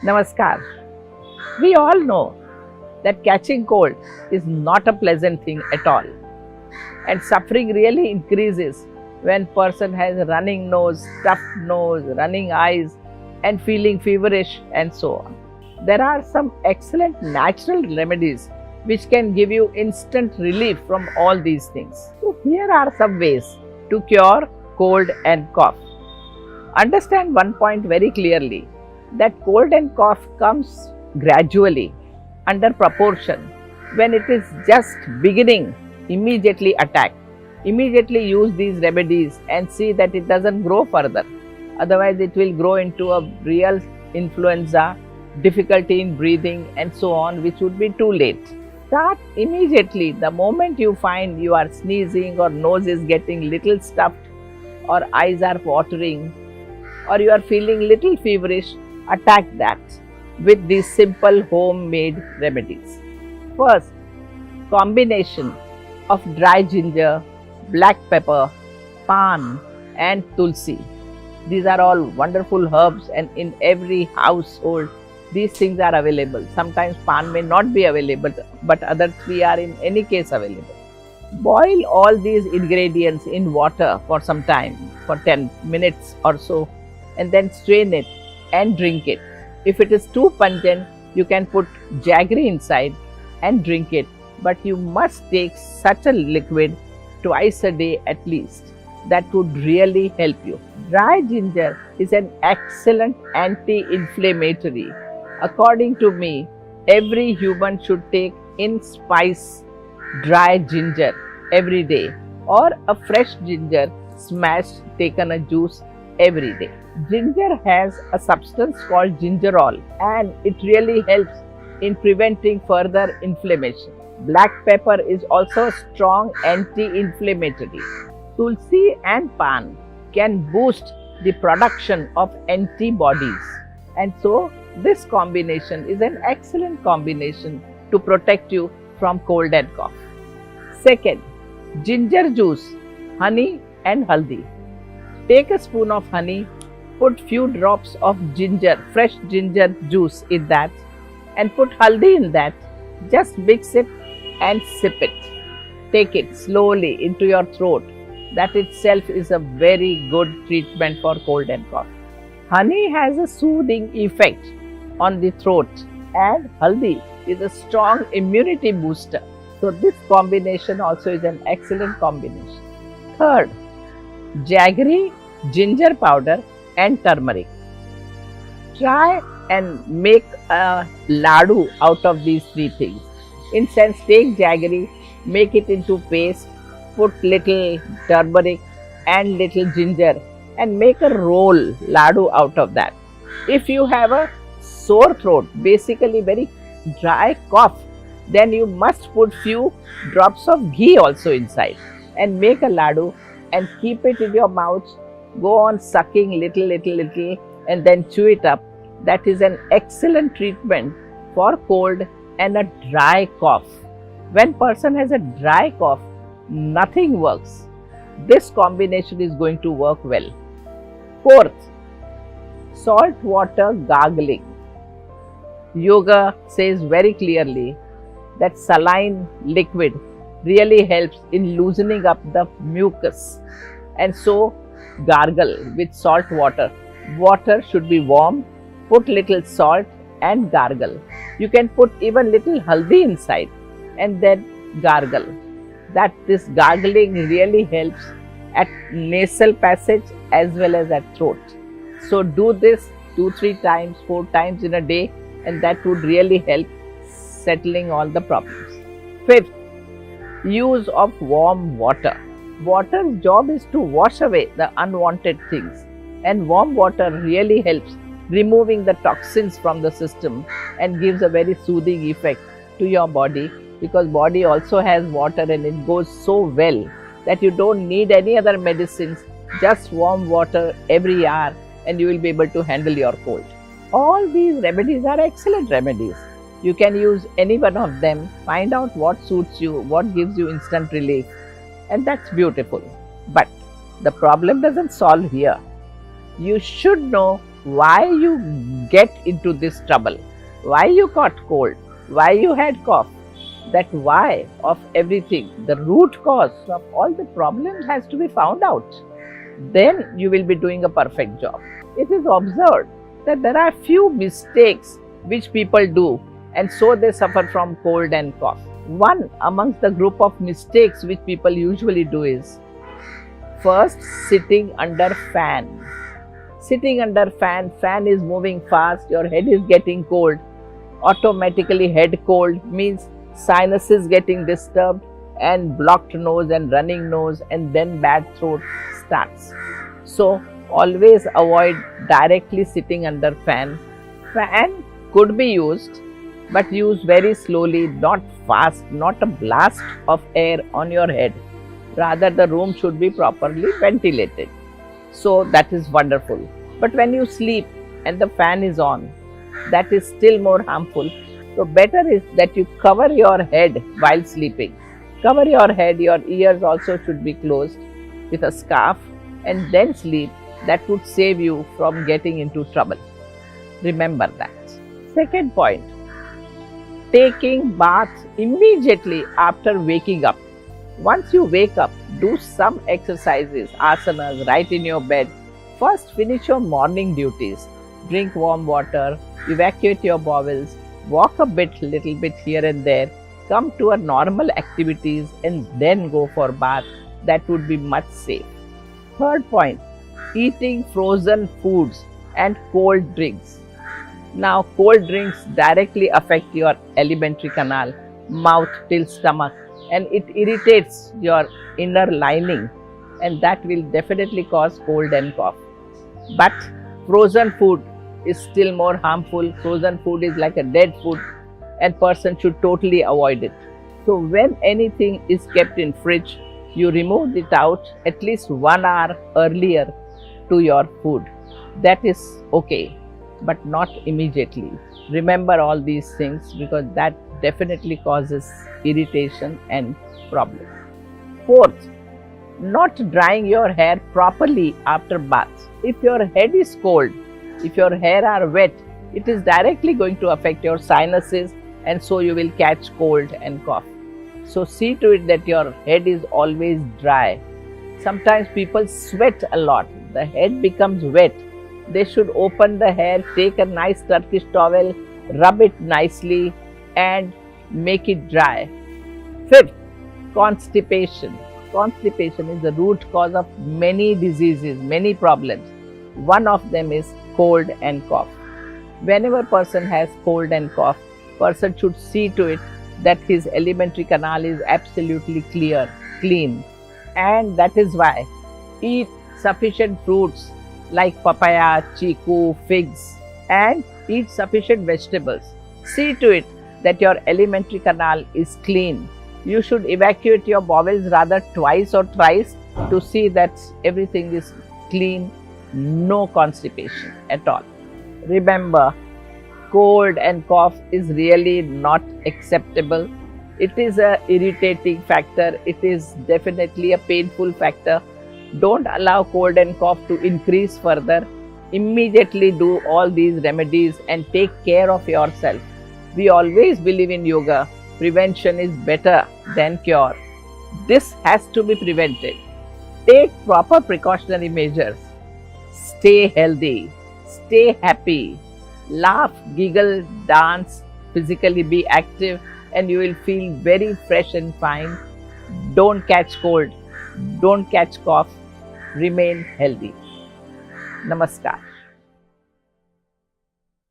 Namaskar. We all know that catching cold is not a pleasant thing at all, and suffering really increases when person has running nose, stuffed nose, running eyes, and feeling feverish and so on. There are some excellent natural remedies which can give you instant relief from all these things. So here are some ways to cure cold and cough. Understand one point very clearly, that cold and cough comes gradually, under proportion. When it is just beginning, immediately attack. Immediately use these remedies and see that it doesn't grow further. Otherwise it will grow into a real influenza, difficulty in breathing and so on, which would be too late. Start immediately. The moment you find you are sneezing or nose is getting little stuffed or eyes are watering or you are feeling little feverish, attack that with these simple homemade remedies. First, combination of dry ginger, black pepper, pan and tulsi. These are all wonderful herbs, and in every household these things are available. Sometimes pan may not be available, but other three are in any case available. Boil all these ingredients in water for some time, for 10 minutes or so, and then strain it and drink it. If it is too pungent, you can put jaggery inside and drink it, but you must take such a liquid twice a day at least. That would really help you. Dry ginger is an excellent anti-inflammatory. According to me, every human should take in spice dry ginger every day, or a fresh ginger smashed, taken a juice every day. Ginger has a substance called gingerol, and it really helps in preventing further inflammation. Black pepper is also a strong anti-inflammatory. Tulsi and pan can boost the production of antibodies, and so this combination is an excellent combination to protect you from cold and cough. Second, ginger juice, honey and haldi. Take a spoon of honey, put few drops of ginger, fresh ginger juice in that, and put haldi in that. Just mix it and sip it. Take it slowly into your throat. That itself is a very good treatment for cold and cough. Honey has a soothing effect on the throat, and haldi is a strong immunity booster. So this combination also is an excellent combination. Third, jaggery, ginger powder and turmeric. Try and make a ladu out of these three things. In sense, take jaggery, make it into paste, put little turmeric and little ginger and make a roll ladu out of that. If you have a sore throat, basically very dry cough, then you must put few drops of ghee also inside and make a ladu and keep it in your mouth. Go on sucking little and then chew it up. That is an excellent treatment for cold and a dry cough. When person has a dry cough, nothing works. This combination is going to work well. Fourth, salt water gargling. Yoga says very clearly that saline liquid really helps in loosening up the mucus, and so gargle with salt water. Water should be warm, put little salt and gargle. You can put even little haldi inside and then gargle. That this gargling really helps at nasal passage as well as at throat. So do this 2-3 times, 4 times in a day, and that would really help settling all the problems. Fifth, use of warm water. Water's job is to wash away the unwanted things, and warm water really helps removing the toxins from the system and gives a very soothing effect to your body, because body also has water and it goes so well that you don't need any other medicines, just warm water every hour and you will be able to handle your cold. All these remedies are excellent remedies. You can use any one of them, find out what suits you, what gives you instant relief, and that's beautiful. But the problem doesn't solve here. You should know why you get into this trouble, why you caught cold, why you had cough. That why of everything, the root cause of all the problems has to be found out. Then you will be doing a perfect job. It is observed that there are few mistakes which people do, and so they suffer from cold and cough. One amongst the group of mistakes which people usually do is first sitting under fan. Sitting under fan is moving fast, your head is getting cold. Automatically head cold means sinuses getting disturbed and blocked nose and running nose, and then bad throat starts. So always avoid directly sitting under fan. Fan could be used, but use very slowly, not fast, not a blast of air on your head. Rather, the room should be properly ventilated. So that is wonderful. But when you sleep and the fan is on, that is still more harmful. So better is that you cover your head while sleeping. Cover your head, your ears also should be closed with a scarf, and then sleep. That would save you from getting into trouble. Remember that. Second point, taking bath immediately after waking up. Once you wake up, do some exercises, asanas right in your bed. First finish your morning duties. Drink warm water, evacuate your bowels, walk a little bit here and there, come to a normal activities, and then go for bath. That would be much safe. Third point, eating frozen foods and cold drinks. Now cold drinks directly affect your alimentary canal, mouth till stomach, and it irritates your inner lining, and that will definitely cause cold and cough. But frozen food is still more harmful. Frozen food is like a dead food, and person should totally avoid it. So when anything is kept in fridge, you remove it out at least 1 hour earlier to your food. That is okay, but not immediately. Remember all these things, because that definitely causes irritation and problem. Fourth, not drying your hair properly after bath. If your head is cold, if your hair are wet, it is directly going to affect your sinuses, and so you will catch cold and cough. So see to it that your head is always dry. Sometimes people sweat a lot, the head becomes wet. They should open the hair, take a nice Turkish towel, rub it nicely and make it dry. Fifth, constipation. Constipation is the root cause of many diseases, many problems. One of them is cold and cough. Whenever person has cold and cough, person should see to it that his alimentary canal is absolutely clean. And that is why eat sufficient fruits like papaya, chiku, figs, and eat sufficient vegetables. See to it that your alimentary canal is clean. You should evacuate your bowels rather twice or thrice to see that everything is clean, no constipation at all. Remember, cold and cough is really not acceptable. It is a irritating factor. It is definitely a painful factor. Don't allow cold and cough to increase further. Immediately do all these remedies and take care of yourself. We always believe in yoga. Prevention is better than cure. This has to be prevented. Take proper precautionary measures. Stay healthy. Stay happy. Laugh, giggle, dance, physically be active, and you will feel very fresh and fine. Don't catch cold. Don't catch cough. Remain healthy. Namaskar.